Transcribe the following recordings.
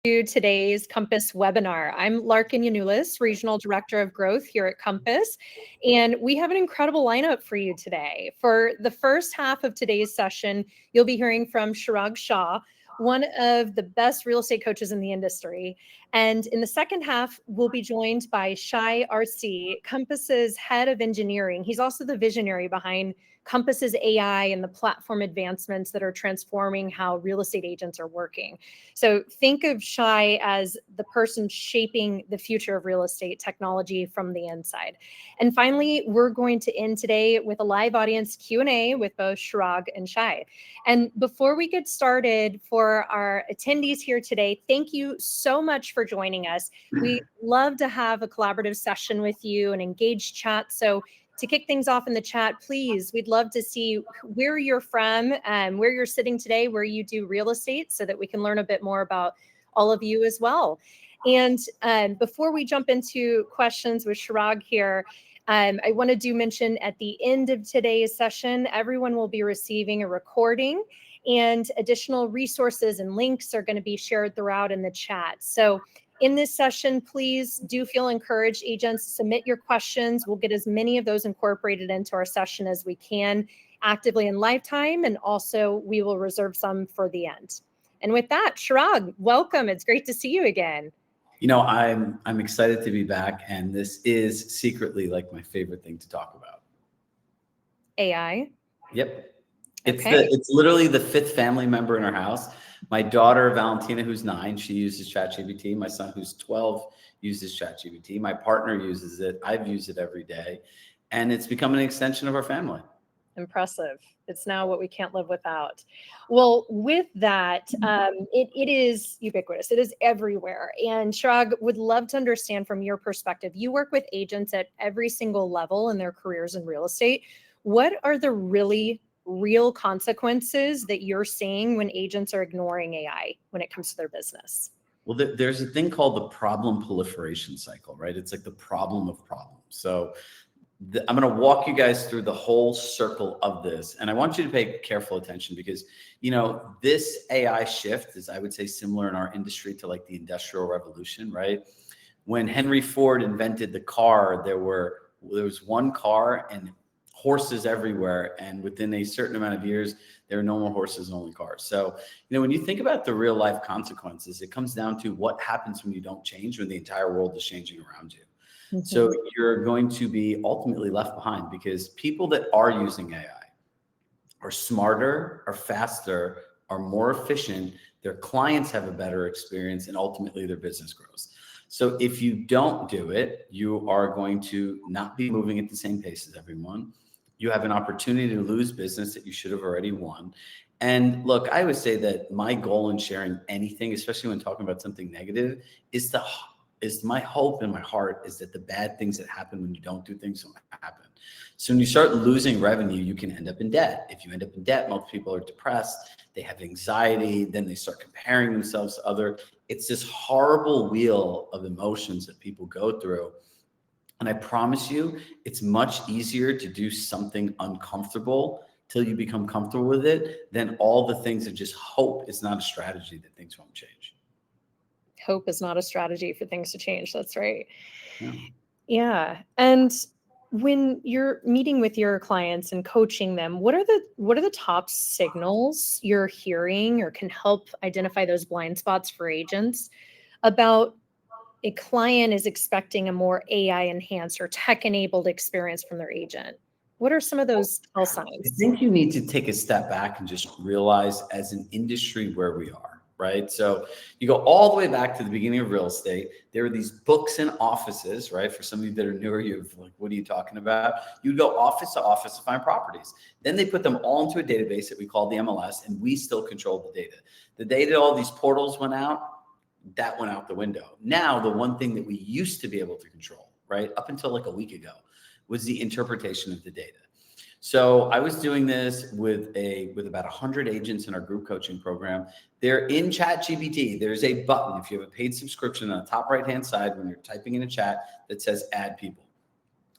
to today's Compass webinar. I'm Larkin Yanulis, Regional Director of Growth here at Compass, and we have an incredible lineup for you today. For the first half of today's session, you'll be hearing from Chirag Shah, one of the best real estate coaches in the industry. And in the second half, we'll be joined by Shai Arsi, Compass's head of engineering. He's also the visionary behind Compass's AI and the platform advancements that are transforming how real estate agents are working. So think of Shai as the person shaping the future of real estate technology from the inside. And finally, we're going to end today with a live audience Q&A with both Chirag and Shai. And before we get started, for our attendees here today, thank you so much for joining us. We love to have a collaborative session with you, an engaged chat. So to kick things off in the chat, please, we'd love to see where you're from, where you're sitting today, where you do real estate, so that we can learn a bit more about all of you as well. And before we jump into questions with Chirag here, I want to mention at the end of today's session, everyone will be receiving a recording, and additional resources and links are going to be shared throughout in the chat. So in this session, please do feel encouraged, agents, submit your questions. We'll get as many of those incorporated into our session as we can actively in lifetime, and also we will reserve some for the end. And with that, Chirag, welcome. It's great to see you again. You know, I'm excited to be back, and this is secretly like my favorite thing to talk about. AI? Yep. Okay. It's literally the fifth family member in our house. My daughter, Valentina, who's 9, she uses ChatGPT. My son, who's 12, uses ChatGPT. My partner uses it. I've used it every day. And it's become an extension of our family. Impressive. It's now what we can't live without. Well, with that, it is ubiquitous. It is everywhere. And Chirag, would love to understand from your perspective, you work with agents at every single level in their careers in real estate. What are the real consequences that you're seeing when agents are ignoring AI when it comes to their business? Well, there's a thing called the problem proliferation cycle, right? It's like the problem of problems. So I'm going to walk you guys through the whole circle of this. And I want you to pay careful attention because, you know, this AI shift is, I would say, similar in our industry to like the Industrial Revolution, right? When Henry Ford invented the car, there was one car and horses everywhere. And within a certain amount of years, there are no more horses, only cars. So, you know, when you think about the real life consequences, it comes down to what happens when you don't change, when the entire world is changing around you. Mm-hmm. So you're going to be ultimately left behind because people that are using AI are smarter, are faster, are more efficient. Their clients have a better experience, and ultimately their business grows. So if you don't do it, you are going to not be moving at the same pace as everyone. You have an opportunity to lose business that you should have already won. And look, I would say that my goal in sharing anything, especially when talking about something negative, is my hope in my heart is that the bad things that happen when you don't do things don't happen. So when you start losing revenue, you can end up in debt. If you end up in debt, most people are depressed, they have anxiety, then they start comparing themselves to other. It's this horrible wheel of emotions that people go through. And I promise you, it's much easier to do something uncomfortable till you become comfortable with it than all the things that just hope is not a strategy that things won't change. Hope is not a strategy for things to change. That's right. Yeah. And when you're meeting with your clients and coaching them, what are the top signals you're hearing or can help identify those blind spots for agents about a client is expecting a more AI enhanced or tech enabled experience from their agent? What are some of those tell signs? I think you need to take a step back and just realize as an industry where we are, right? So you go all the way back to the beginning of real estate. There are these books and offices, right? For some of you that are newer, you're like, what are you talking about? You'd go office to office to find properties. Then they put them all into a database that we call the MLS, and we still control the data. The day that all these portals went out, that went out the window. Now, the one thing that we used to be able to control, right, up until like a week ago, was the interpretation of the data. So I was doing this with about 100 agents in our group coaching program. They're in ChatGPT. There's a button, if you have a paid subscription, on the top right-hand side when you're typing in a chat that says add people.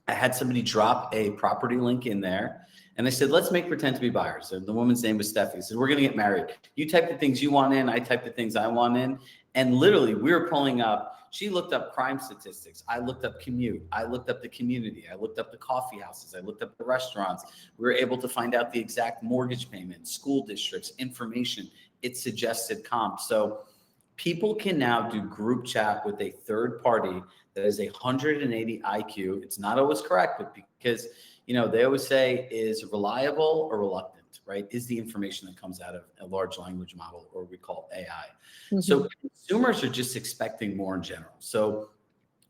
I had somebody drop a property link in there. And I said, let's make pretend to be buyers. And the woman's name was Steffi. I said, we're going to get married. You type the things you want in. I type the things I want in. And literally we were pulling up, she looked up crime statistics. I looked up commute. I looked up the community. I looked up the coffee houses. I looked up the restaurants. We were able to find out the exact mortgage payments, school districts, information. It suggested comp. So people can now do group chat with a third party that is 180 IQ. It's not always correct, but because, they always say, is reliable or reluctant, right? Is the information that comes out of a large language model, or we call AI. Mm-hmm. So consumers are just expecting more in general. So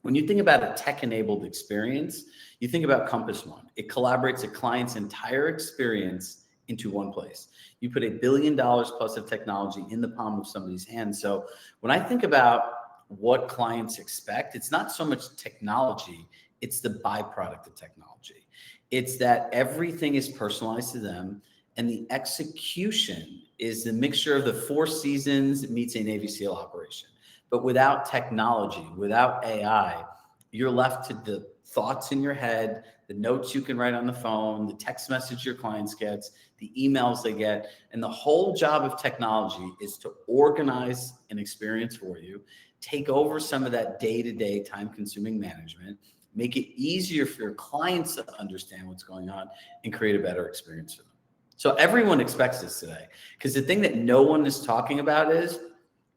when you think about a tech-enabled experience, you think about Compass One. It collaborates a client's entire experience into one place. You put $1 billion plus of technology in the palm of somebody's hand. So when I think about what clients expect, it's not so much technology, it's the byproduct of technology. It's that everything is personalized to them, and the execution is the mixture of the Four Seasons meets a Navy SEAL operation. But without technology, without AI, you're left to the thoughts in your head, the notes you can write on the phone, the text message your clients gets, the emails they get. And the whole job of technology is to organize an experience for you, take over some of that day-to-day time-consuming management, make it easier for your clients to understand what's going on, and create a better experience for them. So everyone expects this today, because the thing that no one is talking about is,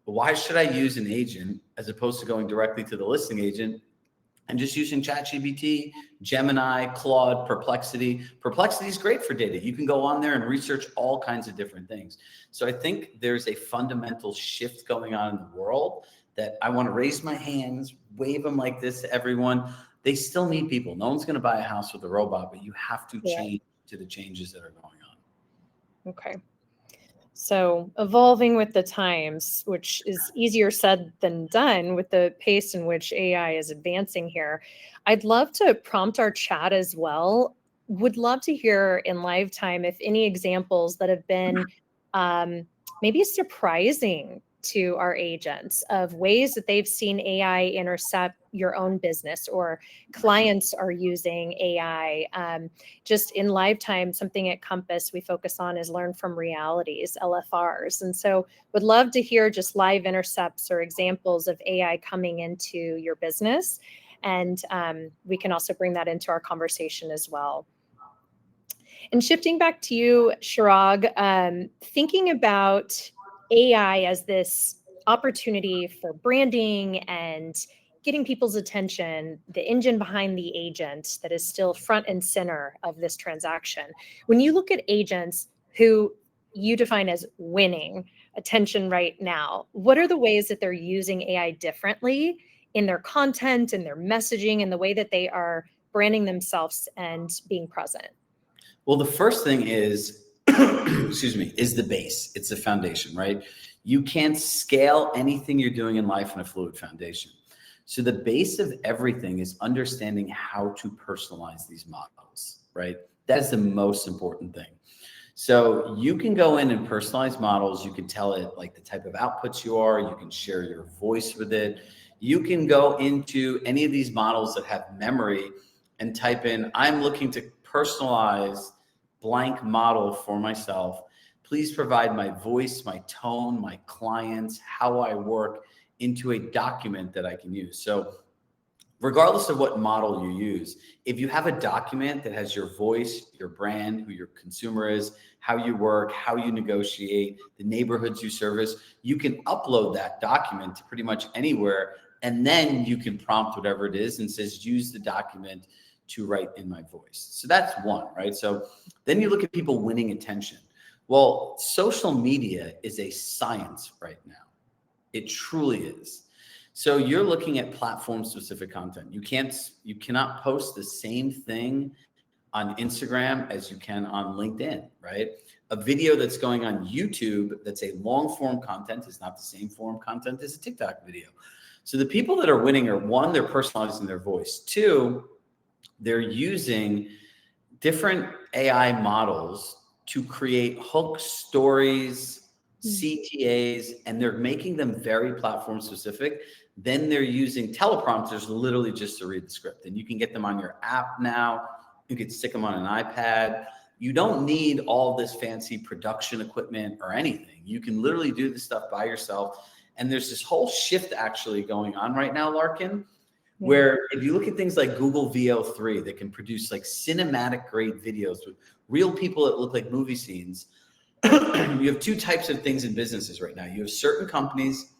why should I use an agent as opposed to going directly to the listing agent and just using ChatGPT, Gemini, Claude, Perplexity? Perplexity is great for data. You can go on there and research all kinds of different things. So I think there's a fundamental shift going on in the world that I want to raise my hands, wave them like this to everyone. They still need people. No one's going to buy a house with a robot, but you have to change to the changes that are going on. Okay. So evolving with the times, which is easier said than done with the pace in which AI is advancing here. I'd love to prompt our chat as well. Would love to hear in live time if any examples that have been maybe surprising to our agents of ways that they've seen AI intercept your own business, or clients are using AI. Just in live time, something at Compass we focus on is learn from realities, LFRs. And so would love to hear just live intercepts or examples of AI coming into your business. And we can also bring that into our conversation as well. And shifting back to you, Chirag, thinking about AI as this opportunity for branding and getting people's attention, the engine behind the agent that is still front and center of this transaction. When you look at agents who you define as winning attention right now, what are the ways that they're using AI differently in their content and their messaging and the way that they are branding themselves and being present? Well, the first thing is, is the base. It's the foundation, right? You can't scale anything you're doing in life in a fluid foundation. So the base of everything is understanding how to personalize these models, right? That is the most important thing. So you can go in and personalize models. You can tell it like the type of outputs you are. You can share your voice with it. You can go into any of these models that have memory and type in, I'm looking to personalize blank model for myself. Please provide my voice, my tone, my clients, how I work into a document that I can use. So regardless of what model you use, if you have a document that has your voice, your brand, who your consumer is, how you work, how you negotiate, the neighborhoods you service, you can upload that document to pretty much anywhere. And then you can prompt whatever it is and says, use the document to write in my voice. So that's one, right? So then you look at people winning attention. Well, social media is a science right now. It truly is. So you're looking at platform-specific content. You cannot post the same thing on Instagram as you can on LinkedIn, right? A video that's going on YouTube that's a long-form content is not the same form content as a TikTok video. So the people that are winning are, one, they're personalizing their voice. Two, they're using different AI models to create hook stories, CTAs, and they're making them very platform specific. Then they're using teleprompters literally just to read the script. And you can get them on your app now. You can stick them on an iPad. You don't need all this fancy production equipment or anything. You can literally do this stuff by yourself. And there's this whole shift actually going on right now, Larkin, where if you look at things like Google VO3 that can produce like cinematic grade videos with real people that look like movie scenes, you have two types of things in businesses right now. You have certain companies,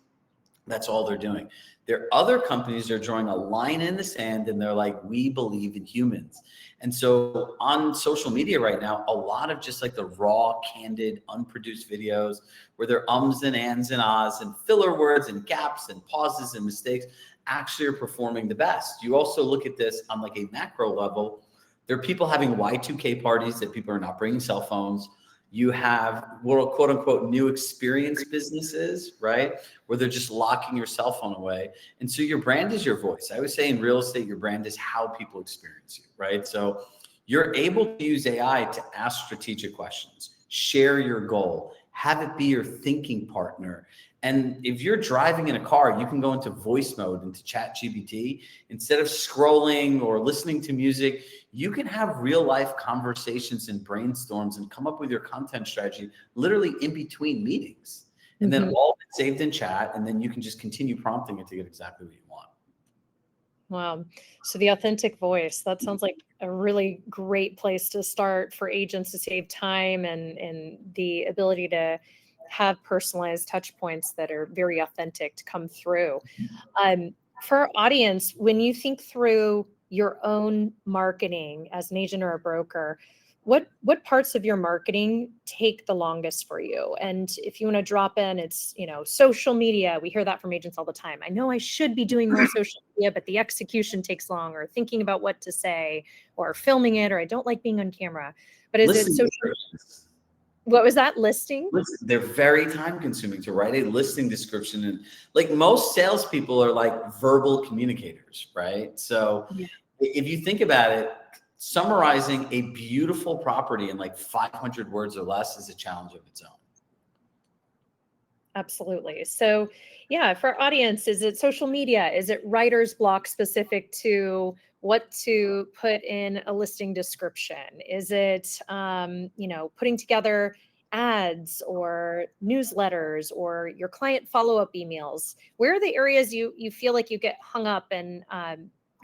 that's all they're doing. There are other companies that are drawing a line in the sand and they're like, we believe in humans. And so on social media right now, a lot of just like the raw, candid, unproduced videos where there are ums and ands and ahs and filler words and gaps and pauses and mistakes actually are performing the best. You also look at this on like a macro level. There are people having Y2K parties that people are not bringing cell phones. You have quote unquote new experience businesses, right? Where they're just locking your cell phone away. And so your brand is your voice. I always say in real estate, your brand is how people experience you, right? So you're able to use AI to ask strategic questions, share your goal, have it be your thinking partner. And if you're driving in a car, you can go into voice mode, into ChatGPT. Instead of scrolling or listening to music, you can have real life conversations and brainstorms and come up with your content strategy literally in between meetings. And then all of it saved in chat. And then you can just continue prompting it to get exactly what you want. Wow. So the authentic voice, that sounds like a really great place to start for agents to save time and the ability to have personalized touch points that are very authentic to come through. For our audience, when you think through your own marketing as an agent or a broker, what parts of your marketing take the longest for you? And if you want to drop in, it's, social media. We hear that from agents all the time. I know I should be doing more social media, but the execution takes long, or thinking about what to say, or filming it, or I don't like being on camera. But is it social? What was that? Listing? They're very time consuming to write a listing description. And like most salespeople are like verbal communicators, right? So if you think about it, summarizing a beautiful property in like 500 words or less is a challenge of its own. Absolutely. So yeah, for our audience, is it social media? Is it writer's block specific to what to put in a listing description? Is it, putting together ads or newsletters or your client follow-up emails? Where are the areas you feel like you get hung up and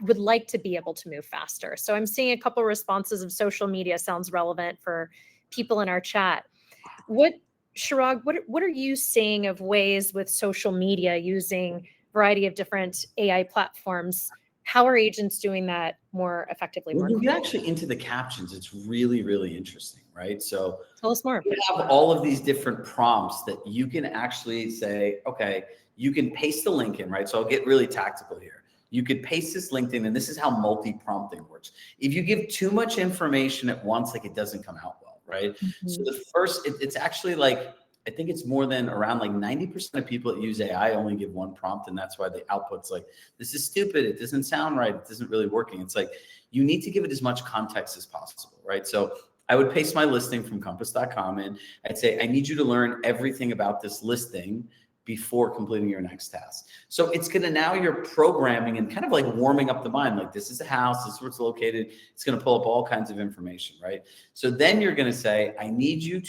would like to be able to move faster? So I'm seeing a couple of responses of social media sounds relevant for people in our chat. Chirag, what are you seeing of ways with social media using a variety of different AI platforms? How are agents doing that more effectively? When you get actually into the captions, it's really, really interesting, right? So tell us more. You have all of these different prompts that you can actually say, okay, you can paste the link in, right? So I'll get really tactical here. You could paste this LinkedIn, and this is how multi-prompting works. If you give too much information at once, like it doesn't come out well, right? So the first, it's actually like, I think it's more than around like 90% of people that use AI only give one prompt. And that's why the output's like, this is stupid. It doesn't sound right. It isn't really working. It's like, you need to give it as much context as possible, right? So I would paste my listing from compass.com and I'd say, I need you to learn everything about this listing before completing your next task. So it's going to, now you're programming and kind of like warming up the mind. Like, this is a house, this is where it's located. It's going to pull up all kinds of information, right? So then you're going to say, I need you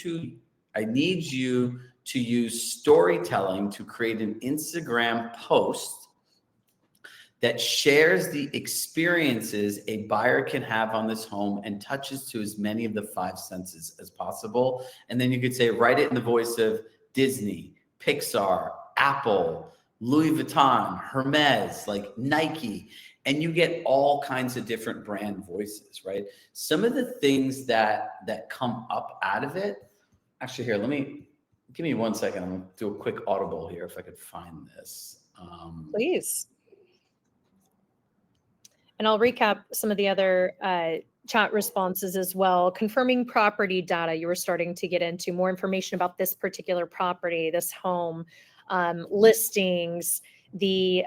to use storytelling to create an Instagram post that shares the experiences a buyer can have on this home and touches to as many of the 5 senses as possible. And then you could say, write it in the voice of Disney, Pixar, Apple, Louis Vuitton, Hermes, like Nike, and you get all kinds of different brand voices, right? Some of the things that come up out of it, actually here, give me 1 second. I'm gonna do a quick audible here if I could find this. Please. And I'll recap some of the other chat responses as well. Confirming property data, you were starting to get into more information about this particular property, this home, listings, the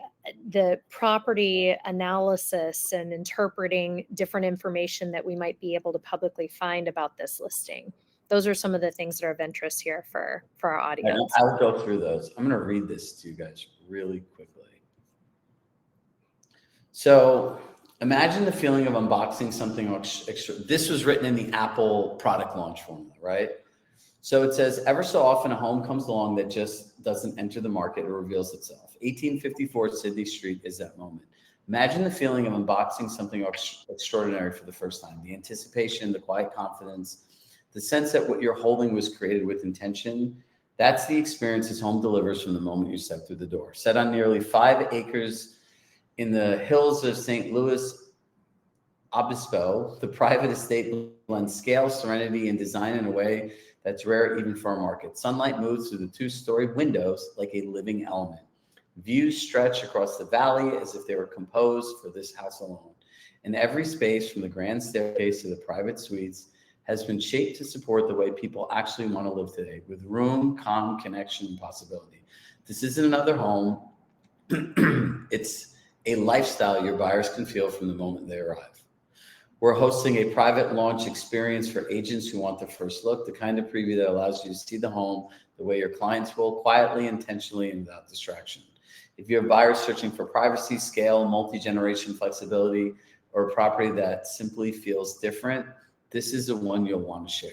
property analysis and interpreting different information that we might be able to publicly find about this listing. Those are some of the things that are of interest here for our audience. I'll go through those. I'm going to read this to you guys really quickly. So imagine the feeling of unboxing something extra. This was written in the Apple product launch formula, right? So it says, ever so often a home comes along that just doesn't enter the market or reveals itself. 1854 Sydney Street is that moment. Imagine the feeling of unboxing something extraordinary for the first time. The anticipation, the quiet confidence, the sense that what you're holding was created with intention. That's the experience this home delivers from the moment you step through the door. Set on nearly 5 acres in the hills of St. Louis Obispo, the private estate blends scale, serenity, and design in a way that's rare even for our market. Sunlight moves through the 2-story windows like a living element. Views stretch across the valley as if they were composed for this house alone. And every space, from the grand staircase to the private suites, has been shaped to support the way people actually want to live today, with room, calm, connection, and possibility. This isn't another home. It's a lifestyle your buyers can feel from the moment they arrive. We're hosting a private launch experience for agents who want the first look, the kind of preview that allows you to see the home the way your clients will, quietly, intentionally, and without distraction. If you have buyers searching for privacy, scale, multi-generation flexibility, or a property that simply feels different, this is the one you'll want to share.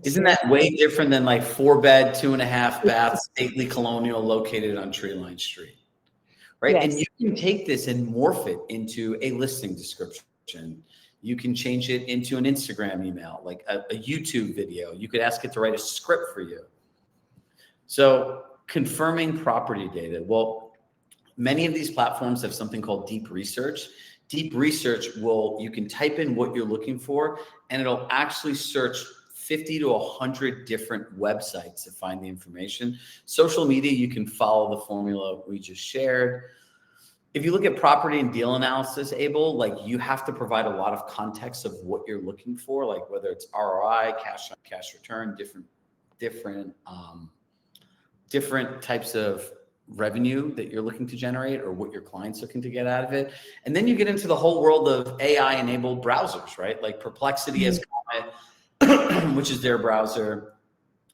Isn't that way different than like 4-bed, 2.5-bath, stately colonial located on Tree Line Street? Right. Yes. And you can take this and morph it into a listing description. You can change it into an Instagram email, like a YouTube video. You could ask it to write a script for you. So confirming property data. Well, many of these platforms have something called deep research. Deep research you can type in what you're looking for, and it'll actually search 50 to 100 different websites to find the information. Social media, you can follow the formula we just shared. If you look at property and deal analysis, Abel, like you have to provide a lot of context of what you're looking for, like whether it's ROI, cash on cash return, different types of revenue that you're looking to generate or what your client's looking to get out of it. And then you get into the whole world of AI enabled browsers, right? Like Perplexity has Comet, which is their browser.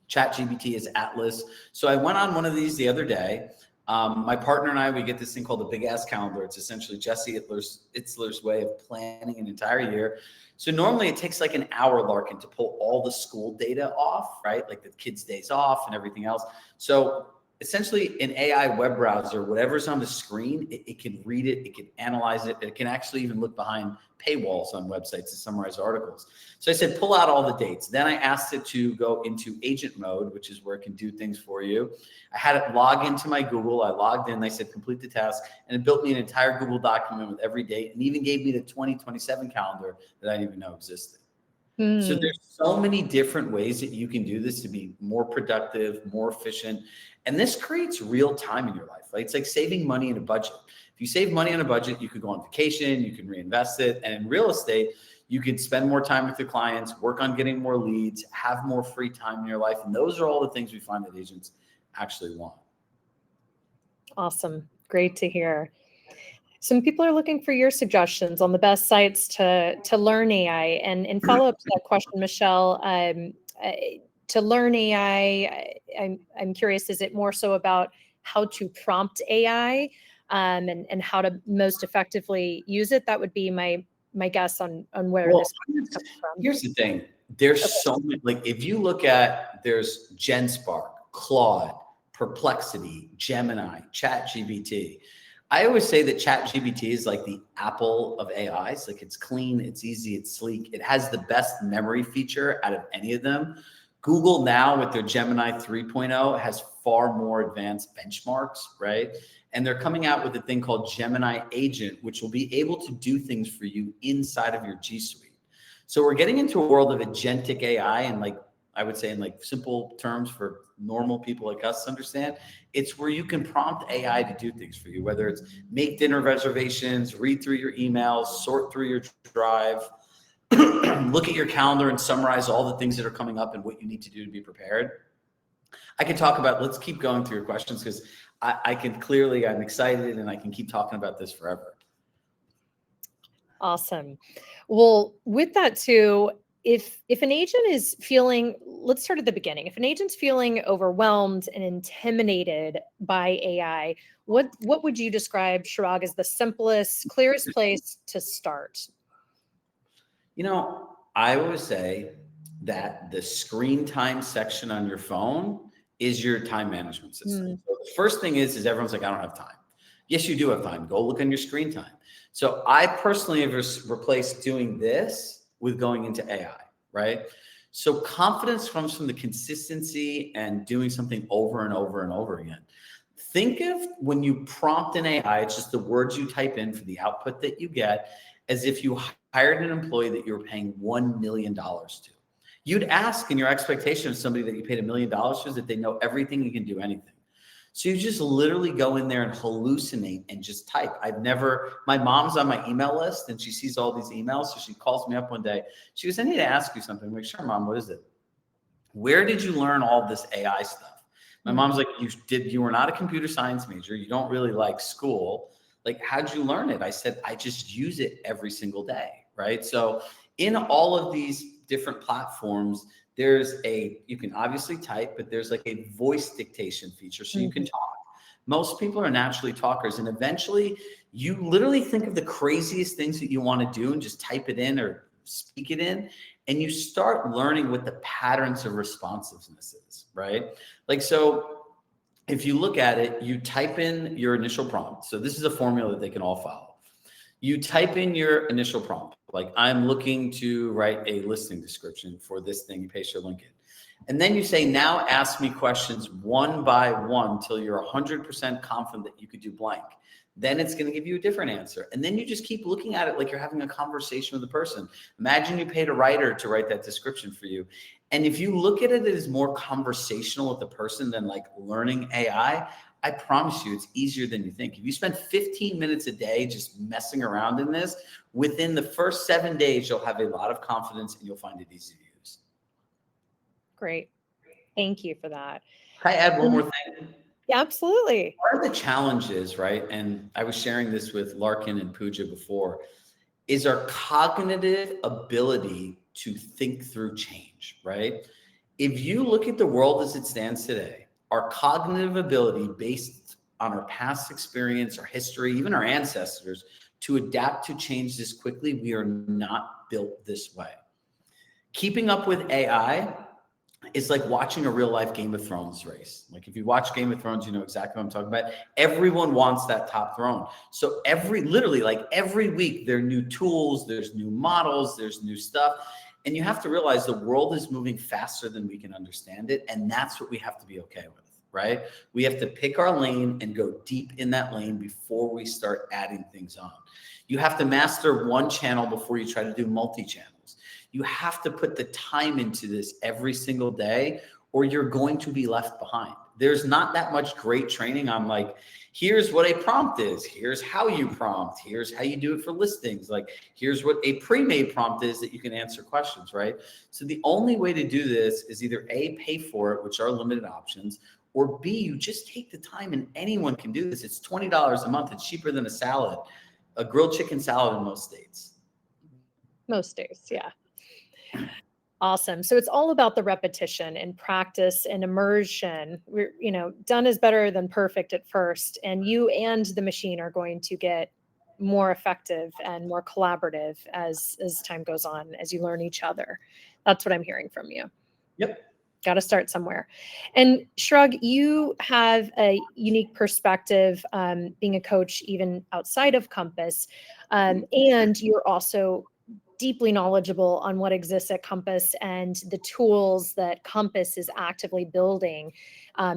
ChatGPT is Atlas. So I went on one of these the other day. My partner and I, we get this thing called the Big Ass Calendar. It's essentially Jesse Itzler's way of planning an entire year. So normally it takes like an hour, Larkin, to pull all the school data off, right? Like the kids' days off and everything else. So essentially an AI web browser, whatever's on the screen, it can read it, it can analyze it, it can actually even look behind paywalls on websites to summarize articles. So I said, pull out all the dates. Then I asked it to go into agent mode, which is where it can do things for you. I had it log into my Google. I logged in, I said, complete the task, and it built me an entire Google document with every date and even gave me the 2027 calendar that I didn't even know existed. So there's so many different ways that you can do this to be more productive, more efficient. And this creates real time in your life. Right? It's like saving money in a budget. If you save money on a budget, you could go on vacation, you can reinvest it. And in real estate, you could spend more time with your clients, work on getting more leads, have more free time in your life. And those are all the things we find that agents actually want. Awesome. Great to hear. Some people are looking for your suggestions on the best sites to learn AI. And follow up to that question, Michelle, to learn AI, I'm curious, is it more so about how to prompt AI and how to most effectively use it? That would be my guess on where this comes from. Here's the thing. There's so many, like if you look at, there's GenSpark, Claude, Perplexity, Gemini, ChatGPT. I always say that ChatGPT is like the Apple of AIs. Like it's clean, it's easy, it's sleek. It has the best memory feature out of any of them. Google now with their Gemini 3.0 has far more advanced benchmarks, right? And they're coming out with a thing called Gemini Agent, which will be able to do things for you inside of your G Suite. So we're getting into a world of agentic AI, and like I would say in like simple terms for normal people like us to understand, it's where you can prompt AI to do things for you, whether it's make dinner reservations, read through your emails, sort through your drive, look at your calendar and summarize all the things that are coming up and what you need to do to be prepared. I can talk about, let's keep going through your questions because I can clearly, I'm excited and I can keep talking about this forever. Awesome. Well, with that too, if an agent is feeling, let's start at the beginning. If an agent's feeling overwhelmed and intimidated by AI, what would you describe, Chirag, as the simplest, clearest place to start? You know, I always say that the screen time section on your phone is your time management system. Mm. So the first thing is everyone's like, I don't have time. Yes, you do have time. Go look on your screen time. So I personally have replaced doing this with going into AI, right? So confidence comes from the consistency and doing something over and over and over again. Think of when you prompt an AI, it's just the words you type in for the output that you get, as if you hired an employee that you were paying $1 million to. You'd ask, in your expectation of somebody that you paid $1 million to is that they know everything, you can do anything. So you just literally go in there and hallucinate and just type. My mom's on my email list and she sees all these emails. So she calls me up one day. She goes, I need to ask you something. I'm like, sure, Mom, what is it? Where did you learn all this AI stuff? My mom's like, you were not a computer science major. You don't really like school. Like, how'd you learn it? I said, I just use it every single day. Right. So in all of these different platforms, you can obviously type, but there's like a voice dictation feature. So you can talk. Most people are naturally talkers. And eventually you literally think of the craziest things that you want to do and just type it in or speak it in. And you start learning what the patterns of responsiveness is, right? Like, so if you look at it, you type in your initial prompt. So this is a formula that they can all follow. You type in your initial prompt, like I'm looking to write a listing description for this thing, you paste your link in. And then you say, now ask me questions one by one till you're 100% confident that you could do blank. Then it's going to give you a different answer. And then you just keep looking at it like you're having a conversation with the person. Imagine you paid a writer to write that description for you. And if you look at it as more conversational with the person than like learning AI, I promise you it's easier than you think. If you spend 15 minutes a day just messing around in this, within the first 7 days, you'll have a lot of confidence and you'll find it easy to use. Great. Thank you for that. Can I add one more thing? Yeah, absolutely. Part of the challenge is, right, and I was sharing this with Larkin and Pooja before, is our cognitive ability to think through change, right? If you look at the world as it stands today, our cognitive ability based on our past experience, our history, even our ancestors, to adapt to change this quickly, we are not built this way. Keeping up with AI is like watching a real life Game of Thrones race. Like if you watch Game of Thrones, you know exactly what I'm talking about. Everyone wants that top throne. So literally like every week, there are new tools, there's new models, there's new stuff. And you have to realize the world is moving faster than we can understand it. And that's what we have to be okay with, right? We have to pick our lane and go deep in that lane before we start adding things on. You have to master one channel before you try to do multi-channels. You have to put the time into this every single day or you're going to be left behind. There's not that much great training on like, here's what a prompt is. Here's how you prompt. Here's how you do it for listings. Like, here's what a pre-made prompt is that you can answer questions, right? So the only way to do this is either A, pay for it, which are limited options, or B, you just take the time and anyone can do this. It's $20 a month. It's cheaper than a salad, a grilled chicken salad in most states. Most days, yeah. Awesome. So it's all about the repetition and practice and immersion. We're, done is better than perfect at first. And you and the machine are going to get more effective and more collaborative as time goes on, as you learn each other. That's what I'm hearing from you. Yep. Got to start somewhere. And Shrug, you have a unique perspective, being a coach even outside of Compass. And you're also deeply knowledgeable on what exists at Compass and the tools that Compass is actively building,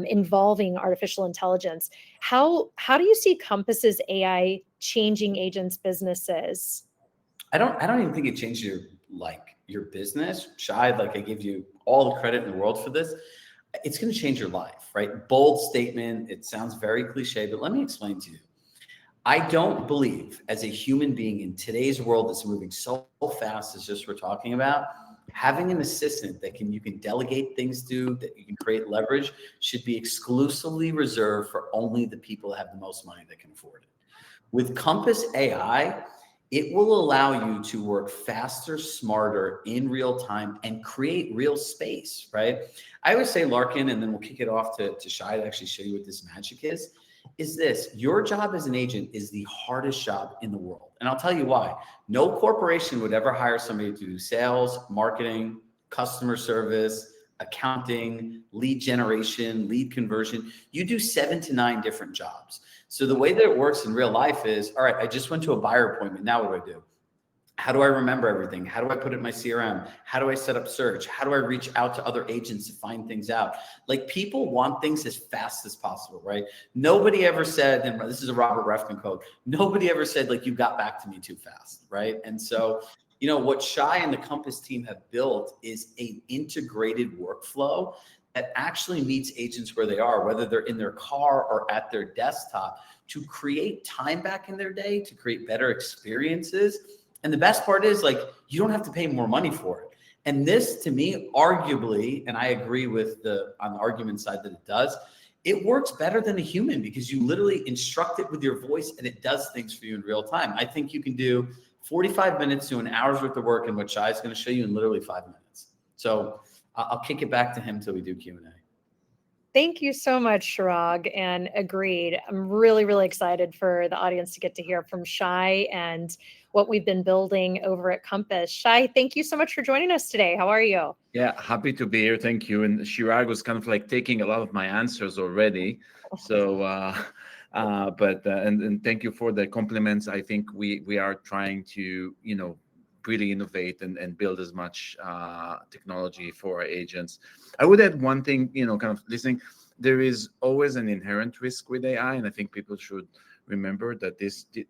involving artificial intelligence. How do you see Compass's AI changing agents' businesses? I don't even think it changed your business. Shai, I give you all the credit in the world for this. It's going to change your life, right? Bold statement. It sounds very cliche, but let me explain to you. I don't believe as a human being in today's world that's moving so fast as just we're talking about, having an assistant that you can delegate things to, that you can create leverage, should be exclusively reserved for only the people that have the most money that can afford it. With Compass AI, it will allow you to work faster, smarter, in real time, and create real space, right? I always say, Larkin, and then we'll kick it off to Shai to actually show you what this magic is. is this: your job as an agent is the hardest job in the world. And I'll tell you why. No corporation would ever hire somebody to do sales, marketing, customer service, accounting, lead generation, lead conversion. You do 7 to 9 different jobs. So the way that it works in real life is, all right, I just went to a buyer appointment. Now what do I do? How do I remember everything? How do I put it in my CRM? How do I set up search? How do I reach out to other agents to find things out? Like, people want things as fast as possible, right? Nobody ever said, and this is a Robert Refkin quote, nobody ever said, like, you got back to me too fast, right? And so, what Shai and the Compass team have built is an integrated workflow that actually meets agents where they are, whether they're in their car or at their desktop, to create time back in their day, to create better experiences. And the best part is, like, you don't have to pay more money for it. And this, to me, arguably, and I agree with on the argument side that it does, it works better than a human, because you literally instruct it with your voice and it does things for you in real time. I think you can do 45 minutes to an hour's worth of work in what Shai is going to show you in literally 5 minutes. So I'll kick it back to him till we do Q&A. Thank you so much, Chirag, and agreed. I'm really, really excited for the audience to get to hear from Shai and what we've been building over at Compass. Shai, thank you so much for joining us today. How are you? Yeah, happy to be here. Thank you. And Chirag was kind of like taking a lot of my answers already. So, and thank you for the compliments. I think we are trying to, really innovate and build as much technology for our agents. I would add one thing, kind of listening. There is always an inherent risk with AI, and I think people should remember that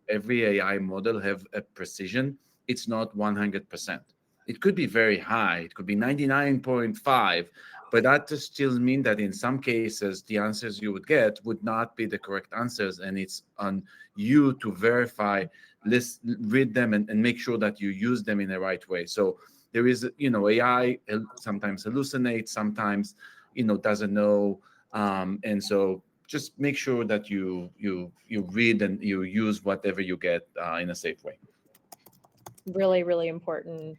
every AI model have a precision. It's not 100%. It could be very high. It could be 99.5, but that just still mean that in some cases, the answers you would get would not be the correct answers. And it's on you to verify, read them and make sure that you use them in the right way. So there is, AI sometimes hallucinates, sometimes, doesn't know. And so just make sure that you read and you use whatever you get in a safe way. Really, really important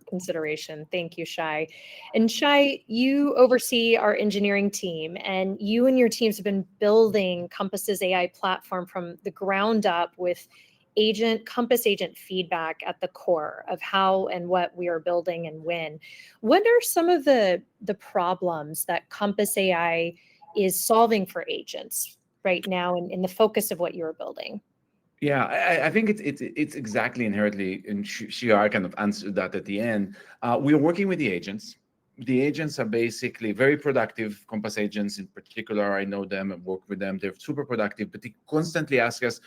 consideration. Thank you, Shai. And Shai, you oversee our engineering team, and you and your teams have been building Compass's AI platform from the ground up with Compass agent feedback at the core of how and what we are building and when. What are some of the problems that Compass AI is solving for agents right now in the focus of what you're building? Yeah, I think it's exactly inherently, and Chirag kind of answered that at the end. We're working with the agents. The agents are basically very productive. Compass agents in particular, I know them and work with them. They're super productive, but they constantly ask us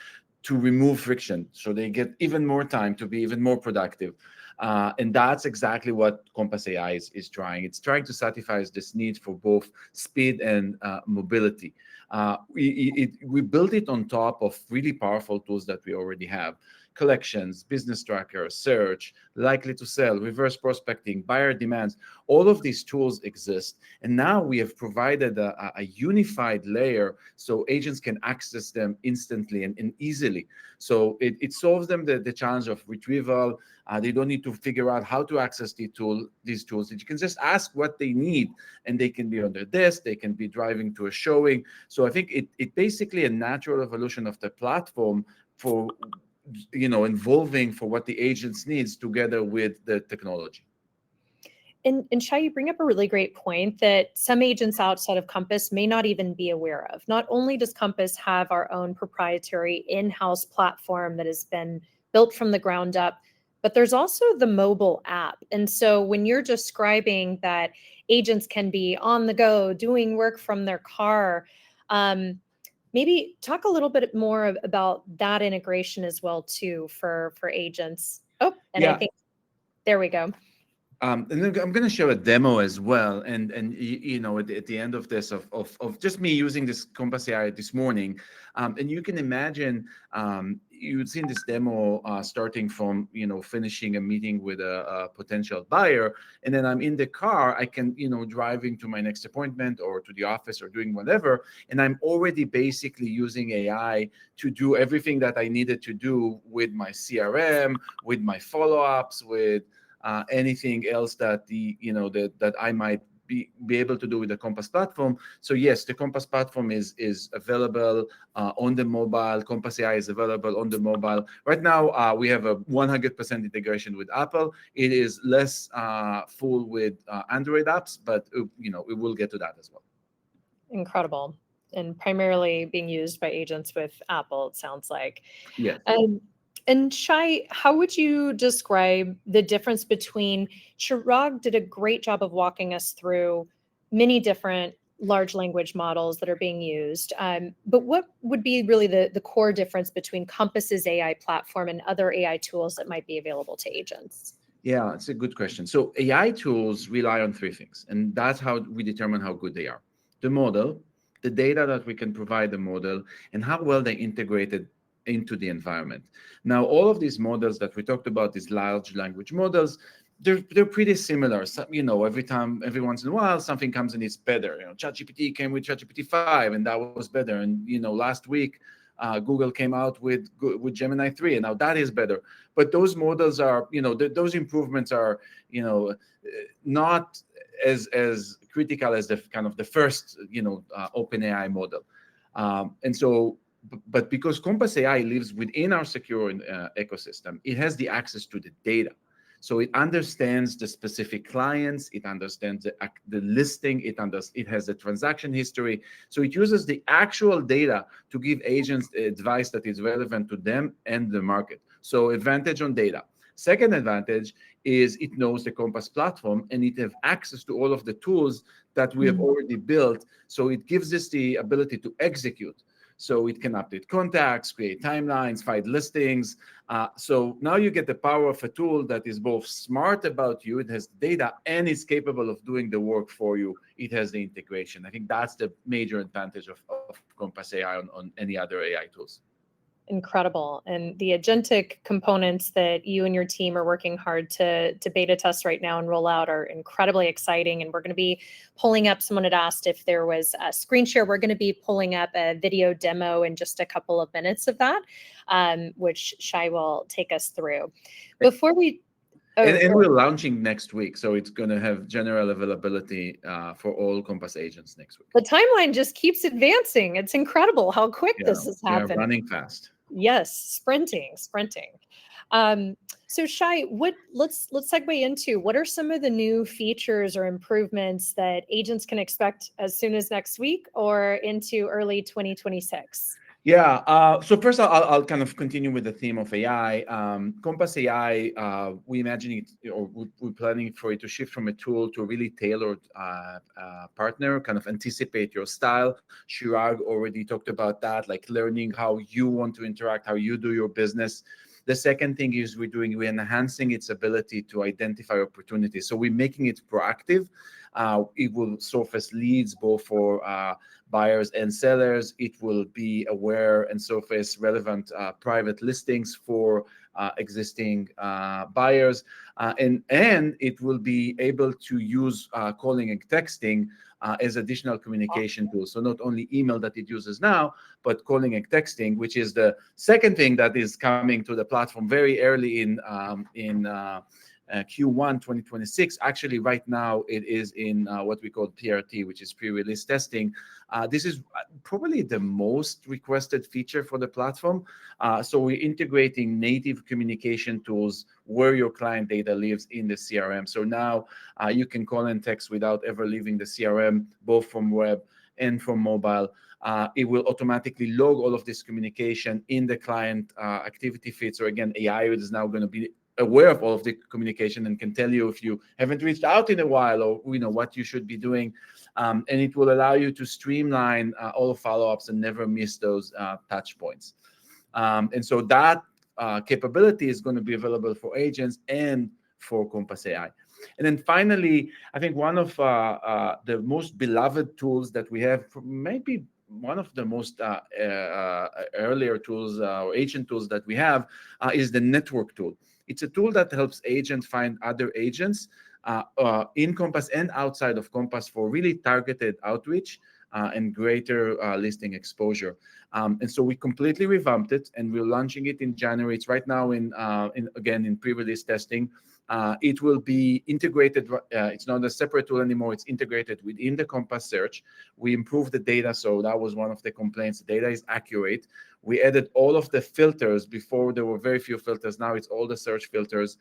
to remove friction so they get even more time to be even more productive. And that's exactly what Compass AI is trying. It's trying to satisfy this need for both speed and mobility. We built it on top of really powerful tools that we already have: collections, business tracker, search, likely to sell, reverse prospecting, buyer demands. All of these tools exist. And now we have provided a unified layer so agents can access them instantly and easily. So it solves them the challenge of retrieval. They don't need to figure out how to access these tools. You can just ask what they need, and they can be on their desk. They can be driving to a showing. So I think it basically a natural evolution of the platform for involving for what the agents needs together with the technology. And Shai, you bring up a really great point that some agents outside of Compass may not even be aware of. Not only does Compass have our own proprietary in-house platform that has been built from the ground up, but there's also the mobile app. And so when you're describing that agents can be on the go doing work from their car, maybe talk a little bit more about that integration as well too for agents. Oh, and yeah. I think there we go. And then I'm going to show a demo as well, and at the end of this of just me using this Compass AI this morning, and you can imagine you'd seen this demo starting from finishing a meeting with a potential buyer, and then I'm in the car. I can driving to my next appointment or to the office or doing whatever, and I'm already basically using AI to do everything that I needed to do with my CRM, with my follow-ups, with anything else that that I might be able to do with the Compass platform. So yes, the Compass platform is available on the mobile. Compass AI is available on the mobile. Right now, we have a 100% integration with Apple. It is less full with Android apps, but we will get to that as well. Incredible. And primarily being used by agents with Apple, it sounds like. Yes. And Shai, how would you describe the difference between, Chirag did a great job of walking us through many different large language models that are being used. But what would be really the core difference between Compass's AI platform and other AI tools that might be available to agents? Yeah, it's a good question. So AI tools rely on three things, and that's how we determine how good they are. The model, the data that we can provide the model, and how well they integrated into the environment. Now, all of these models that we talked about, these large language models, they're pretty similar. So, every once in a while, something comes and it's better. ChatGPT came with ChatGPT 5, and that was better. And last week, Google came out with Gemini 3, and now that is better. But those models are, those improvements are, not as critical as the kind of the first, OpenAI model. But because Compass AI lives within our secure ecosystem, it has the access to the data. So it understands the specific clients, it understands the listing, it has the transaction history. So it uses the actual data to give agents advice that is relevant to them and the market. So advantage on data. Second advantage is it knows the Compass platform and it has access to all of the tools that we have already built. So it gives us the ability to execute. So it can update contacts, create timelines, find listings. So now you get the power of a tool that is both smart about you, it has data, and is capable of doing the work for you. It has the integration. I think that's the major advantage of Compass AI on any other AI tools. Incredible. And the agentic components that you and your team are working hard to beta test right now and roll out are incredibly exciting. And we're going to be pulling up, someone had asked if there was a screen share. We're going to be pulling up a video demo in just a couple of minutes of that, which Shai will take us through. Before we... And we're launching next week, so it's going to have general availability for all Compass agents next week. The timeline just keeps advancing. It's incredible how quick this has happened. Yeah, running fast. Yes, sprinting. So Shai, let's segue into what are some of the new features or improvements that agents can expect as soon as next week or into early 2026? Yeah. So first, I'll kind of continue with the theme of AI. Compass AI, we imagine it, or we're planning for it to shift from a tool to a really tailored partner, kind of anticipate your style. Chirag already talked about that, like learning how you want to interact, how you do your business. The second thing is we're enhancing its ability to identify opportunities. So we're making it proactive. It will surface leads both for buyers and sellers. It will be aware and surface relevant private listings for existing buyers. And it will be able to use calling and texting as additional communication tools. So not only email that it uses now, but calling and texting, which is the second thing that is coming to the platform very early in Q1 2026. Actually, right now it is in what we call PRT, which is pre-release testing. This is probably the most requested feature for the platform. So we're integrating native communication tools where your client data lives in the CRM. So now you can call and text without ever leaving the CRM, both from web and from mobile. It will automatically log all of this communication in the client activity feed. So again, AI is now going to be aware of all of the communication and can tell you if you haven't reached out in a while or what you should be doing. And it will allow you to streamline all follow-ups and never miss those touch points. And so that capability is going to be available for agents and for Compass AI. And then finally, I think one of the most beloved tools that we have, maybe one of the most earlier tools or agent tools that we have is the network tool. It's a tool that helps agents find other agents in Compass and outside of Compass for really targeted outreach. and greater listing exposure. And so we completely revamped it, and we're launching it in January. It's right now in pre-release testing. It will be integrated. It's not a separate tool anymore. It's integrated within the Compass search. We improved the data, so that was one of the complaints. The data is accurate. We added all of the filters. Before there were very few filters. Now it's all the search filters.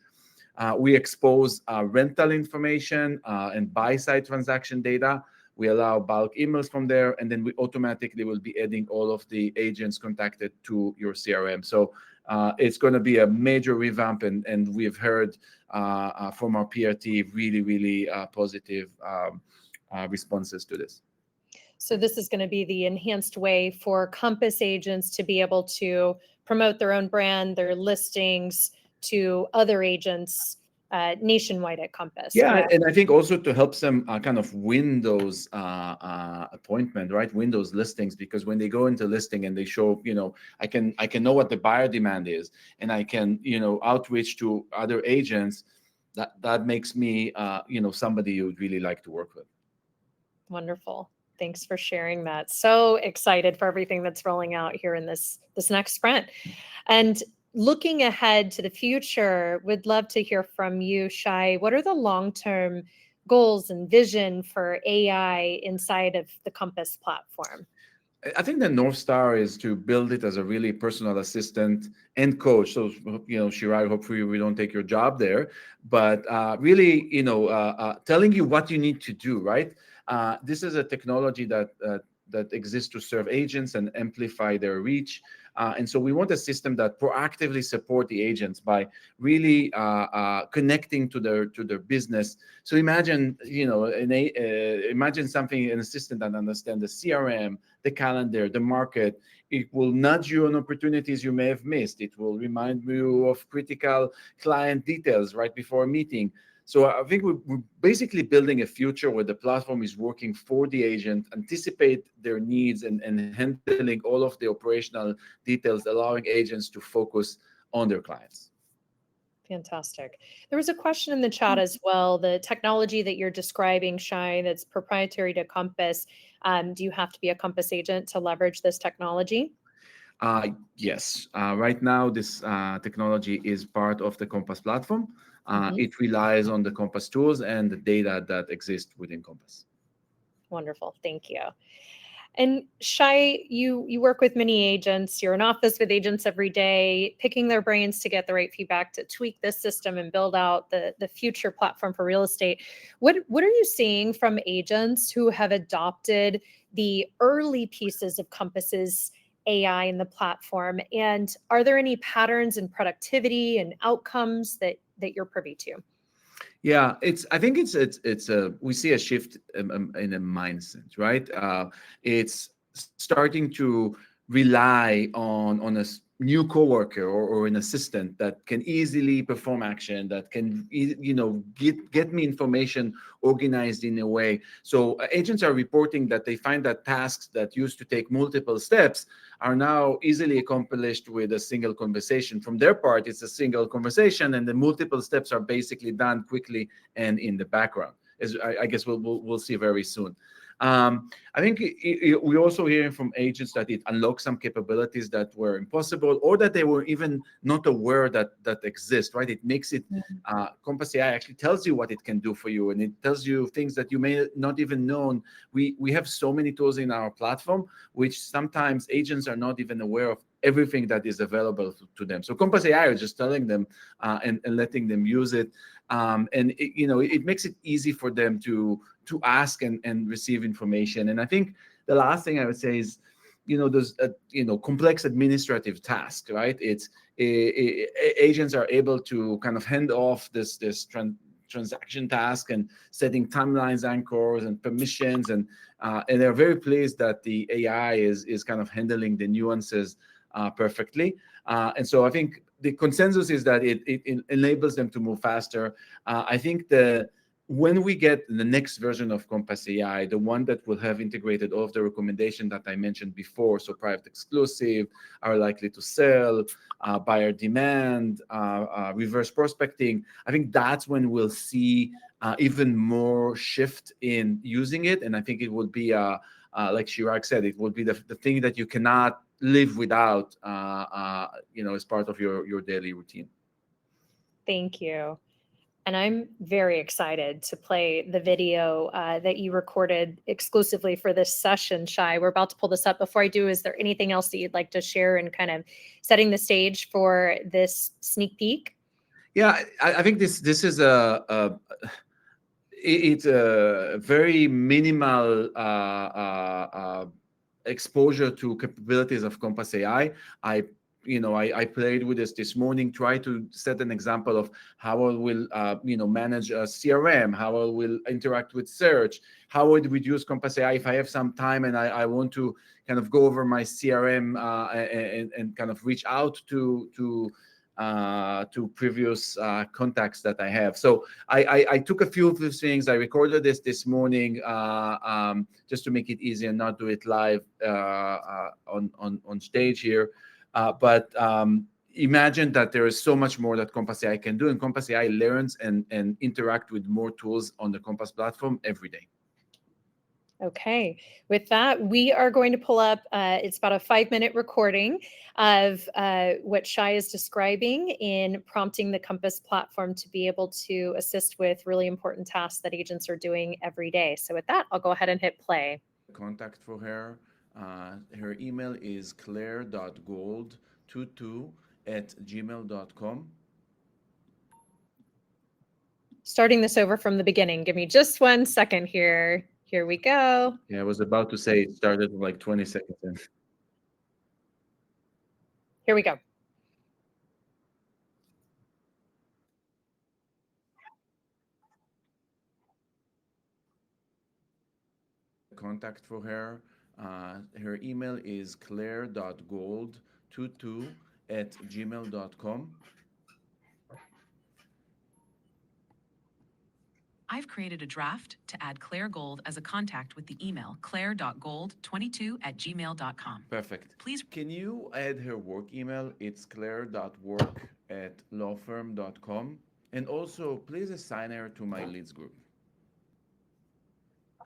We expose rental information and buy-side transaction data. We allow bulk emails from there, and then we automatically will be adding all of the agents contacted to your CRM. So it's going to be a major revamp, and we've heard from our PRT really positive responses to this. So this is going to be the enhanced way for Compass agents to be able to promote their own brand, their listings to other agents nationwide at Compass. Yeah, correct? and I think also to help them kind of win those appointment, right? Win those listings, because when they go into listing and they show, I can know what the buyer demand is, and I can, outreach to other agents. That makes me, somebody you would really like to work with. Wonderful. Thanks for sharing that. So excited for everything that's rolling out here in this next sprint. And looking ahead to the future, would love to hear from you, Shai. What are the long-term goals and vision for AI inside of the Compass platform? I think the North Star is to build it as a really personal assistant and coach. So, Shirai, hopefully we don't take your job there, but really, telling you what you need to do, right? This is a technology that exists to serve agents and amplify their reach. And so we want a system that proactively support the agents by really connecting to their business. So imagine, imagine an assistant that understands the CRM, the calendar, the market. It will nudge you on opportunities you may have missed. It will remind you of critical client details right before a meeting. So I think we're basically building a future where the platform is working for the agent, anticipate their needs, and handling all of the operational details, allowing agents to focus on their clients. Fantastic. There was a question in the chat as well. The technology that you're describing, Shai, that's proprietary to Compass, do you have to be a Compass agent to leverage this technology? Yes. Right now, this technology is part of the Compass platform. It relies on the Compass tools and the data that exists within Compass. Wonderful. Thank you. And Shai, you work with many agents. You're in office with agents every day, picking their brains to get the right feedback to tweak this system and build out the future platform for real estate. What are you seeing from agents who have adopted the early pieces of Compass's AI in the platform? And are there any patterns in productivity and outcomes that you're privy to? Yeah, I think we see a shift in a mindset, right? It's starting to rely on a new coworker or an assistant that can easily perform action, that can get me information organized in a way. So agents are reporting that they find that tasks that used to take multiple steps are now easily accomplished with a single conversation. From their part, it's a single conversation, and the multiple steps are basically done quickly and in the background, as I guess we'll see very soon. I think we're also hearing from agents that it unlocks some capabilities that were impossible, or that they were even not aware that exist, right? It makes it, Compass AI actually tells you what it can do for you, and it tells you things that you may not even known. We have so many tools in our platform, which sometimes agents are not even aware of everything that is available to them. So Compass AI is just telling them and letting them use it. And it makes it easy for them to ask and receive information. And I think the last thing I would say is, those complex administrative tasks, right? Agents are able to kind of hand off this transaction task and setting timelines, anchors, and permissions, and they're very pleased that the AI is kind of handling the nuances perfectly. And so I think the consensus is that it enables them to move faster. I think when we get the next version of Compass AI, the one that will have integrated all of the recommendations that I mentioned before, so private exclusive, are likely to sell, buyer demand, reverse prospecting, I think that's when we'll see even more shift in using it. And I think it will be like Chirag said, it will be the thing that you cannot live without, as part of your daily routine. Thank you. And I'm very excited to play the video that you recorded exclusively for this session, Shai. We're about to pull this up. Before I do, is there anything else that you'd like to share in kind of setting the stage for this sneak peek? Yeah, I think this is it's a very minimal exposure to capabilities of Compass AI. I played with this morning, try to set an example of how I will, manage a CRM, how I will interact with search, how I would use Compass AI if I have some time and I want to kind of go over my CRM and kind of reach out to previous contacts that I have. So I took a few of these things. I recorded this morning just to make it easy and not do it live on stage here. But imagine that there is so much more that Compass AI can do, and Compass AI learns and interact with more tools on the Compass platform every day. Okay, with that, we are going to pull up, it's about a 5-minute recording of what Shai is describing in prompting the Compass platform to be able to assist with really important tasks that agents are doing every day. So with that, I'll go ahead and hit play. Contact for her. Her email is claire.gold22@gmail.com. Starting this over from the beginning. Give me just 1 second here. Here we go. Yeah, I was about to say it started like 20 seconds in. Here we go. Contact for her. Her email is claire.gold22@gmail.com. I've created a draft to add Claire Gold as a contact with the email claire.gold22@gmail.com. Perfect. Please, Can you add her work email? It's claire.work@lawfirm.com. And also, please assign her to my leads group.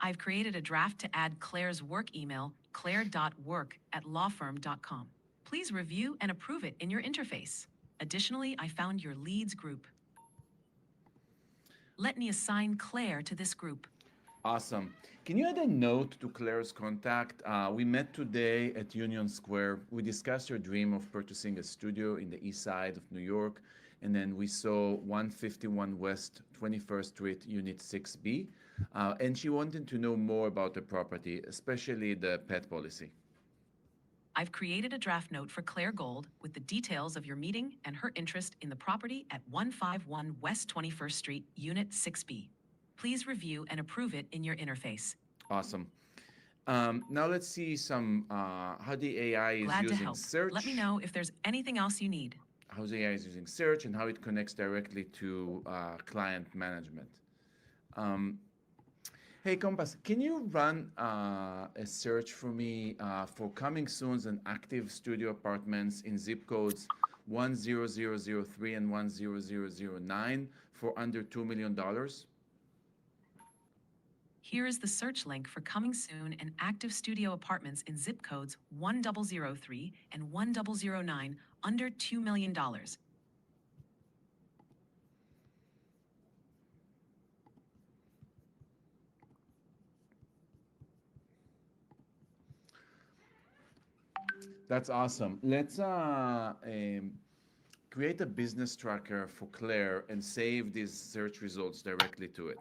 I've created a draft to add Claire's work email, claire.work@lawfirm.com. Please review and approve it in your interface. Additionally, I found your leads group. Let me assign Claire to this group. Awesome. Can you add a note to Claire's contact? We met today at Union Square. We discussed her dream of purchasing a studio in the east side of New York. And then we saw 151 West 21st Street, Unit 6B. And she wanted to know more about the property, especially the pet policy. I've created a draft note for Claire Gold with the details of your meeting and her interest in the property at 151 West 21st Street, Unit 6B. Please review and approve it in your interface. Awesome. Now let's see some how the AI is Glad to using help. search. Let me know if there's anything else you need. How the AI is using search and how it connects directly to client management. Hey, Compass, can you run a search for me for coming soons and active studio apartments in zip codes 10003 and 10009 for under $2 million? Here is the search link for coming soon and active studio apartments in zip codes 1003 and 1009 under $2 million. That's awesome. Let's create a business tracker for Claire and save these search results directly to it.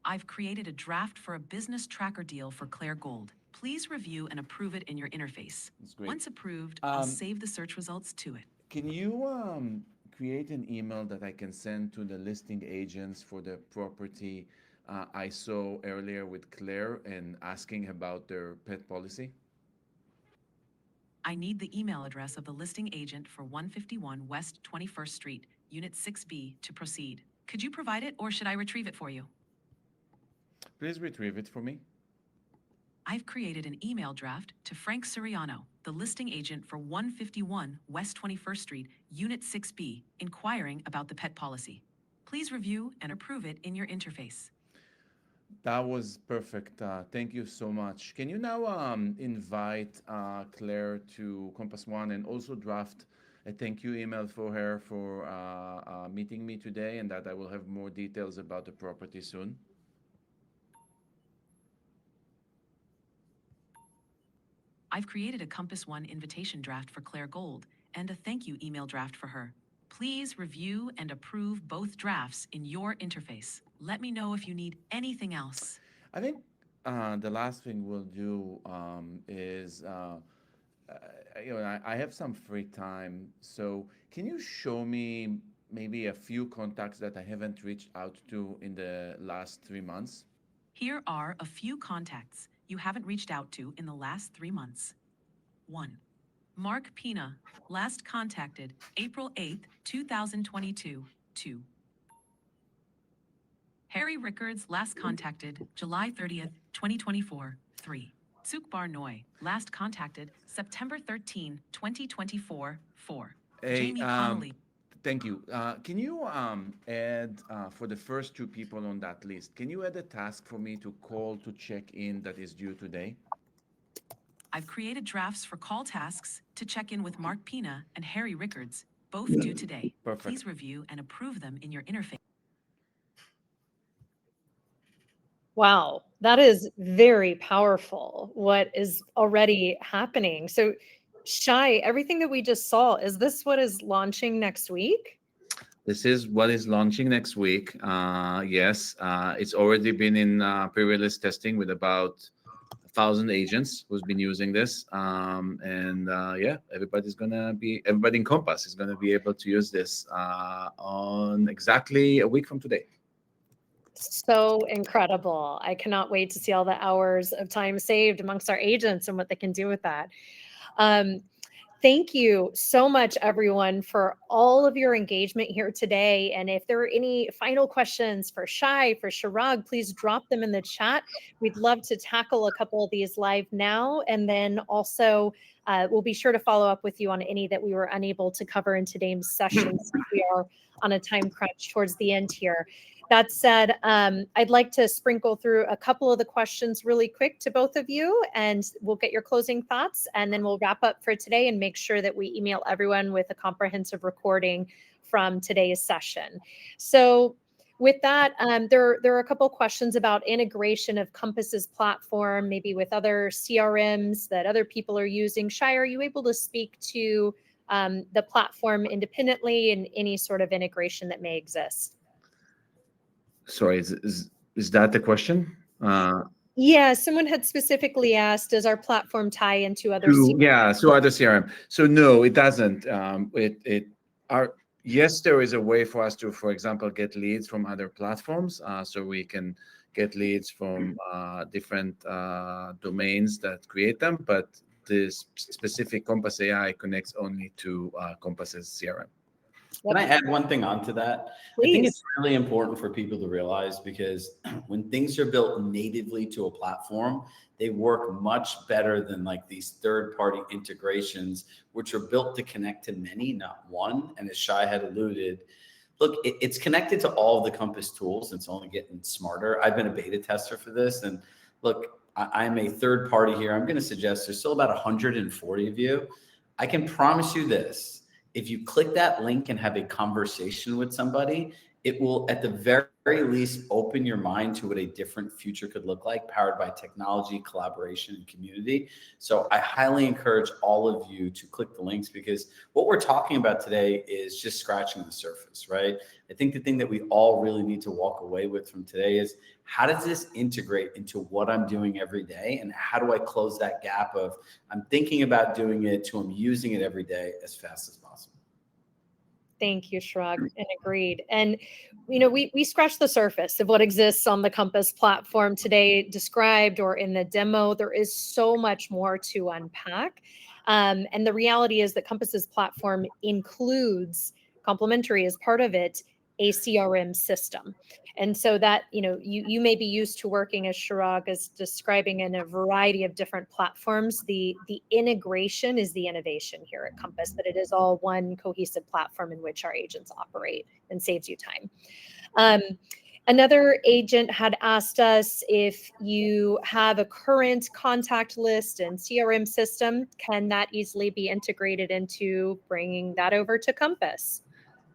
I've created a draft for a business tracker deal for Claire Gold. Please review and approve it in your interface. That's great. Once approved, I'll save the search results to it. Can you create an email that I can send to the listing agents for the property I saw earlier with Claire and asking about their pet policy? I need the email address of the listing agent for 151 West 21st Street, Unit 6B, to proceed. Could you provide it, or should I retrieve it for you? Please retrieve it for me. I've created an email draft to Frank Suriano, the listing agent for 151 West 21st Street, Unit 6B, inquiring about the pet policy. Please review and approve it in your interface. That was perfect. Thank you so much. Can you now invite Claire to Compass One and also draft a thank you email for her for meeting me today, and that I will have more details about the property soon. I've created a Compass One invitation draft for Claire Gold and a thank you email draft for her. Please review and approve both drafts in your interface. Let me know if you need anything else. I think the last thing we'll do is, I have some free time. So can you show me maybe a few contacts that I haven't reached out to in the last 3 months? Here are a few contacts you haven't reached out to in the last 3 months. 1. Mark Pina, last contacted April 8th, 2022. 2. Harry Rickards, last contacted July 30th, 2024. 3. Sukbar Noy, last contacted September 13, 2024. 4. Hey, Jamie Connolly. thank you. Can you add for the first two people on that list, can you add a task for me to call to check in that is due today? I've created drafts for call tasks to check in with Mark Pina and Harry Rickards, both due today. Perfect. Please review and approve them in your interface. Wow, that is very powerful, what is already happening. So, Shai, everything that we just saw, is this what is launching next week? This is what is launching next week. Yes, it's already been in pre-release testing with about 1,000 agents who's been using this. Yeah, everybody in Compass is gonna be able to use this on exactly a week from today. So incredible. I cannot wait to see all the hours of time saved amongst our agents and what they can do with that. Thank you so much, everyone, for all of your engagement here today. And if there are any final questions for Shai, for Chirag, please drop them in the chat. We'd love to tackle a couple of these live now. And then also, we'll be sure to follow up with you on any that we were unable to cover in today's session, since we are on a time crunch towards the end here. That said, I'd like to sprinkle through a couple of the questions really quick to both of you, and we'll get your closing thoughts, and then we'll wrap up for today and make sure that we email everyone with a comprehensive recording from today's session. So with that, there are a couple of questions about integration of Compass's platform, maybe with other CRMs that other people are using. Shai, are you able to speak to the platform independently and any sort of integration that may exist? Sorry, is that the question? Yeah, someone had specifically asked, does our platform tie into other So other CRM. So no, it doesn't. Yes, there is a way for us to, for example, get leads from other platforms. So we can get leads from different domains that create them, but this specific Compass AI connects only to Compass's CRM. Can I add one thing onto that? Please. I think it's really important for people to realize, because when things are built natively to a platform, they work much better than like these third-party integrations, which are built to connect to many, not one. And as Shai had alluded, look, it's connected to all of the Compass tools. It's only getting smarter. I've been a beta tester for this, and look, I'm a third party here. I'm going to suggest there's still about 140 of you. I can promise you this. If you click that link and have a conversation with somebody, it will at the very least open your mind to what a different future could look like, powered by technology, collaboration, and community. So I highly encourage all of you to click the links, because what we're talking about today is just scratching the surface, right? I think the thing that we all really need to walk away with from today is, how does this integrate into what I'm doing every day? And how do I close that gap of I'm thinking about doing it to I'm using it every day as fast as possible? Thank you, Chirag, and agreed. And, we scratched the surface of what exists on the Compass platform today described or in the demo. There is so much more to unpack. And the reality is that Compass's platform includes, complementary as part of it, a CRM system. And so that, you may be used to working, as Chirag is describing, in a variety of different platforms. The integration is the innovation here at Compass, that it is all one cohesive platform in which our agents operate and saves you time. Another agent had asked us if you have a current contact list and CRM system, can that easily be integrated into bringing that over to Compass?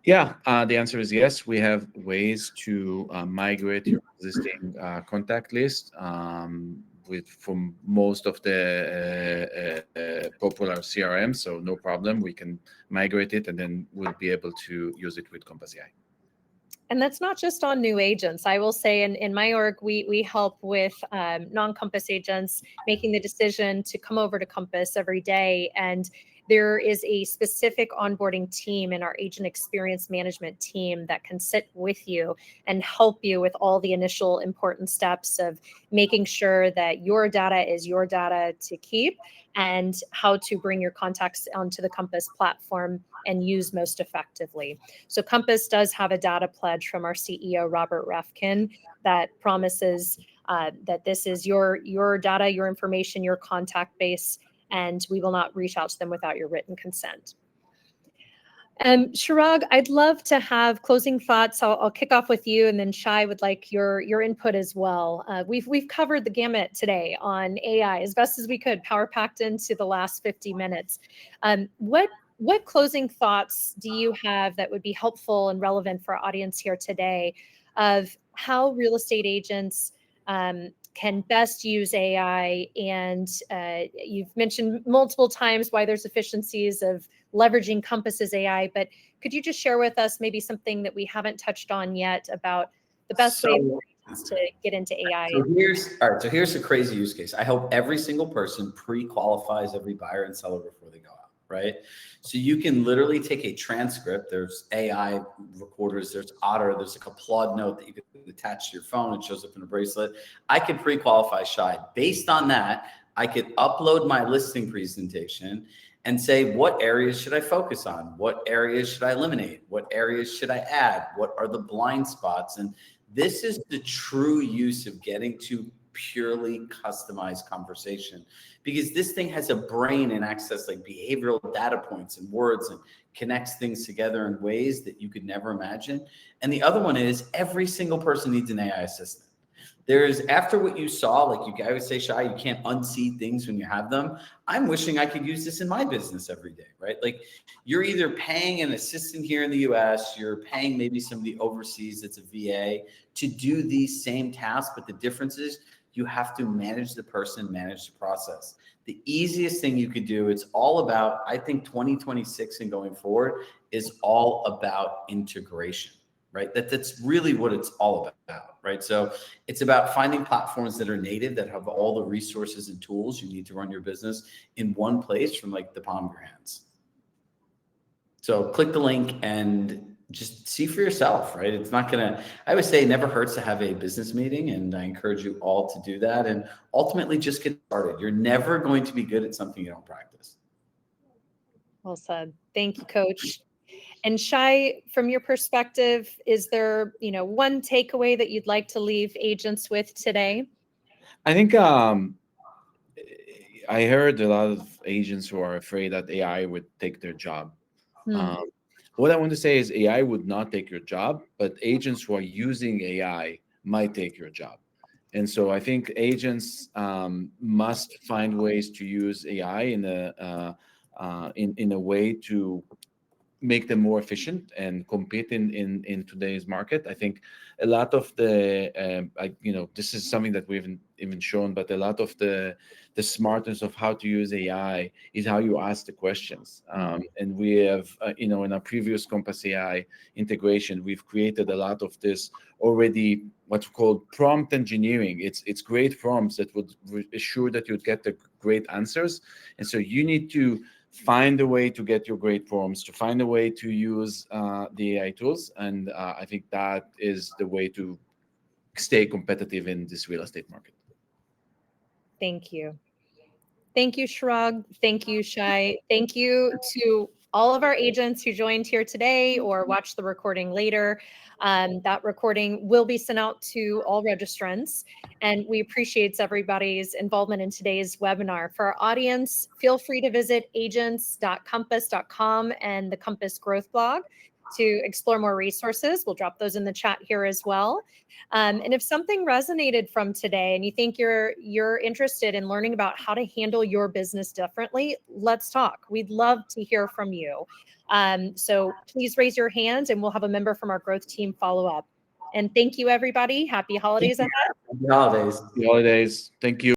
Yeah, the answer is yes. We have ways to migrate your existing contact list from most of the popular CRM. So no problem. We can migrate it, and then we'll be able to use it with Compass AI. And that's not just on new agents. I will say in my org, we help with non-Compass agents making the decision to come over to Compass every day. And there is a specific onboarding team in our agent experience management team that can sit with you and help you with all the initial important steps of making sure that your data is your data to keep and how to bring your contacts onto the Compass platform and use most effectively. So Compass does have a data pledge from our CEO, Robert Refkin, that promises that this is your data, your information, your contact base, and we will not reach out to them without your written consent. Chirag, I'd love to have closing thoughts. I'll kick off with you, and then Shai would like your input as well. We've covered the gamut today on AI as best as we could, power packed into the last 50 minutes. What closing thoughts do you have that would be helpful and relevant for our audience here today of how real estate agents can best use AI? And you've mentioned multiple times why there's efficiencies of leveraging Compass's AI, but could you just share with us maybe something that we haven't touched on yet about the best way for agents to get into AI? So here's a crazy use case. I hope every single person pre-qualifies every buyer and seller before they go out, right? So you can literally take a transcript. There's AI recorders, there's Otter, there's like a Claude Note that you can attach to your phone. It shows up in a bracelet. I could pre-qualify Shai. Based on that, I could upload my listing presentation and say, what areas should I focus on? What areas should I eliminate? What areas should I add? What are the blind spots? And this is the true use of getting to purely customized conversation, because this thing has a brain and access like behavioral data points and words and connects things together in ways that you could never imagine. And the other one is every single person needs an AI assistant. There's, after what you saw, like I would say, Shai, you can't unsee things when you have them. I'm wishing I could use this in my business every day, right? Like you're either paying an assistant here in the US, you're paying maybe somebody overseas that's a VA to do these same tasks, but the difference is you have to manage the person, manage the process. The easiest thing you could do, it's all about, I think 2026 and going forward is all about integration. Right? That's really what it's all about, right? So it's about finding platforms that are native, that have all the resources and tools you need to run your business in one place from like the palm of your hands. So click the link and just see for yourself, right? It's not gonna, I would say it never hurts to have a business meeting, and I encourage you all to do that and ultimately just get started. You're never going to be good at something you don't practice. Well said. Thank you, Coach. And Shai, from your perspective, is there, one takeaway that you'd like to leave agents with today? I think I heard a lot of agents who are afraid that AI would take their job. What I want to say is AI would not take your job, but agents who are using AI might take your job. And so I think agents must find ways to use AI in a way to make them more efficient and compete in today's market. I think a lot of the, this is something that we haven't even shown, but a lot of the smartness of how to use AI is how you ask the questions. And we have, in our previous Compass AI integration, we've created a lot of this already, what's called prompt engineering. It's great prompts that would assure that you'd get the great answers. And so you need to find a way to get your great prompts, to find a way to use the AI tools. And I think that is the way to stay competitive in this real estate market. Thank you. Thank you, Chirag. Thank you, Shai. Thank you to all of our agents who joined here today or watch the recording later. That recording will be sent out to all registrants, and we appreciate everybody's involvement in today's webinar. For our audience, feel free to visit agents.compass.com and the Compass Growth blog. to explore more resources. We'll drop those in the chat here as well. And if something resonated from today and you think you're interested in learning about how to handle your business differently, let's talk. We'd love to hear from you. So please raise your hand and we'll have a member from our growth team follow up. And thank you, everybody. Happy holidays ahead. Happy holidays. The holidays. Thank you.